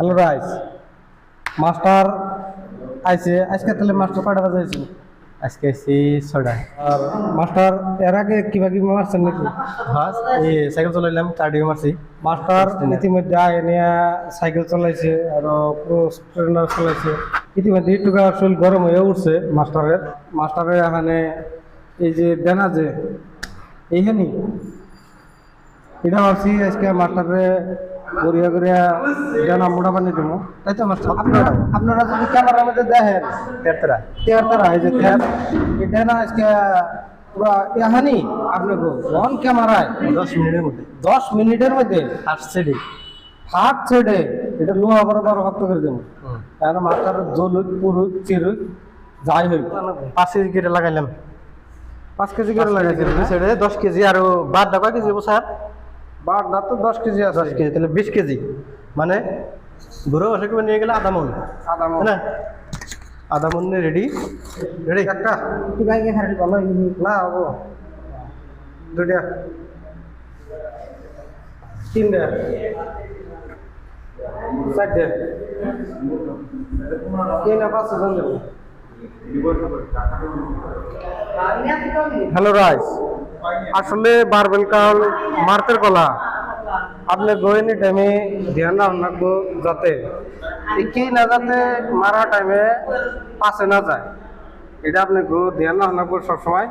Hello rice master আইছে আজকে তাহলে মাস্টার কয়টা বাজে আইছে আজকে এসেছি 6টায়। আর মাস্টার এর আগে কিবা কিবা মারছেন নাকি হ্যাঁ, এই সাইকেল চলাইলাম, কার্ডিও মারছি। মাস্টার ইতিমধ্যে আয় নিয়ে সাইকেল চালাইছে আর ক্রস ট্রেনার চালাইছে ইতিমধ্যে একটু শরীর গরম হয়ে উঠছে মাস্টারের এখানে এই যে দেনা যে এইখানে এটা ভাবছি আজকে মাস্টারে গড়িয়া গড়িয়া দেনা মোটা পানি দেবো তাই তো মাস্টার আপনারা যদি ক্যামেরার মধ্যে দেখেন তেরতারা এই যে এই দেনা আজকে পুরা এখানে আপনাকে অন ক্যামেরায় 10 মিনিটের মধ্যে হাত ছেড়ে এটা লোহা বরাবর রক্ত করে দেবো কেন মাস্টার জলুক পুরুক চিরুক যাই হইব 5 কেজি করে লাগাইলাম। 5 কেজি করে লাগাইছে ছেড়ে 10 কেজি আর বাদ দা কয় কেজি স্যার? বারটা তো 10 কেজি আছে 10 কেজি তাহলে 20 কেজি, মানে ঘুরে বসে করে নিয়ে গেলে আধা মন না, আধা মন রেডি একটা কি বাইকে খারাপ ভালো না হবো দুইটা তিনটা চারটে তিন পাঁচশো জন দেবো। হ্যালো রাইস আসলে বারবেল কাল মারতের কলা আপনি গোয়েনি টাইমে ধ্যান রাখবো যাতে কি না যাতে মারা টাইমে পাশে না যায় এটা আপনি ধ্যান রাখবো সবসময়।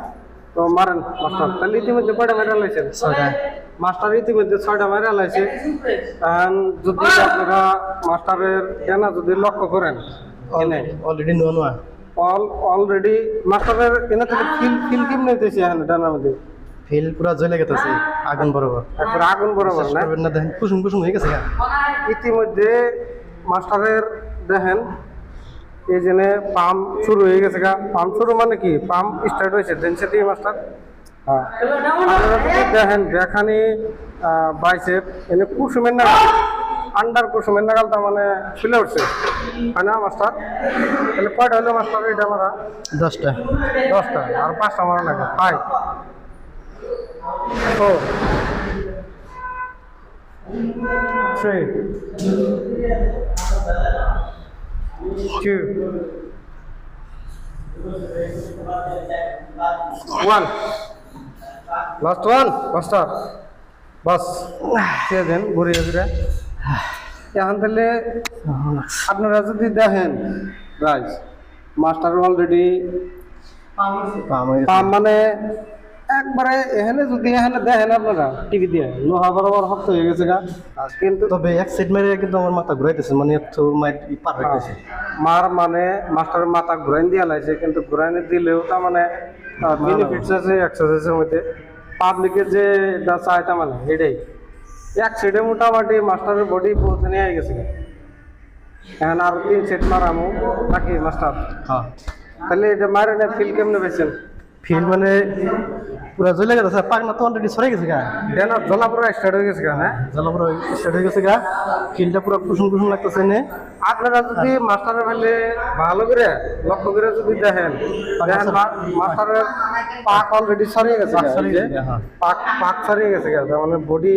তো মারেন মাস্টার তাহলে ইতিমধ্যে কয়টা মেরা লাইছেন? 6টা। মাস্টার ইতিমধ্যে 6টা মেরা লাইছে। যদি আপনারা মাস্টারের ধ্যানা যদি লক্ষ্য করেন অলরেডি নোয়া অলরেডি মাস্টারের এনে থেকে ফিল কেমন হইতেছে এখানে ডানার মধ্যে ফিল পুরা জ্বলে গেছে আগুন বরাবর, একবার আগুন বরাবর না দেখেন কুসুম কুসুম হয়ে গেছে। ইতিমধ্যে মাস্টারের দেখেন এই জন্য পাম্প শুরু হয়ে গেছে পাম্প শুরু মানে কি পাম্প স্টার্ট হয়েছে দেনছে দিয়ে মাস্টার। হ্যাঁ আপনারা যদি দেখেন দেখানি বাইসেপ এনে কুসুমের নাগাল আন্ডার কুসুমের নাগাল তার মানে ফুলে উঠছে হয় না মাস্টার? তাহলে কয়টা হলো মাস্টার এটা মারা? 10টা আর 5টা মারা লাগে 5 4 3 2 1 লাস্ট ওয়ান মাস্টার বাস ছেড়ে দেন ঘুরিয়ে ঘুরে। এখন তাহলে আপনারা যদি দেখেন রাইস মাস্টার অলরেডি মানে একবারে এখানে যদি এখানে দেখেন আপনারা টিভি দিয়ে লোহা বরাবর শক্ত হয়ে গেছে কিন্তু তবে এক সাইড মেরে কিন্তু আমার মাথা ঘুরাইতেছে, মানে একটু পার হইতেছে মার মানে মাস্টারের মাথা ঘুরাইন দিয়া লাইছে কিন্তু ঘুরাইনে দিলেও তার মানে বেনিফিটস আছে এক্সারসাইজের মধ্যে পাবলিকের যে চায় তার মানে এটাই এক সেটে মোটামুটি মাস্টারের বডি পৌঁছে নিয়ে গেছে। এখন আর 3 সেট মারামো নাকি মাস্টার? হ্যাঁ তাহলে এটা মারে না ফিল কেমনে পেয়েছেন? ফিল মানে পুরা জ্বলে গেছে, পাকনা তো অলরেডি সরে গেছে দেন জ্বলা পুরো স্টার্ট হয়ে গেছে হ্যাঁ জ্বলা পুরো স্টার্ট হয়ে গেছে ফিলটা পুরো কুসুম কুসুম লাগতেছে নে। আপনারা যদি মাস্টারের ফেলে ভালো করে লক্ষ্য করে যদি দেখেন মাস্টারের পাক অলরেডি সরিয়ে গেছে পাক সরিয়ে গেছে মানে বডি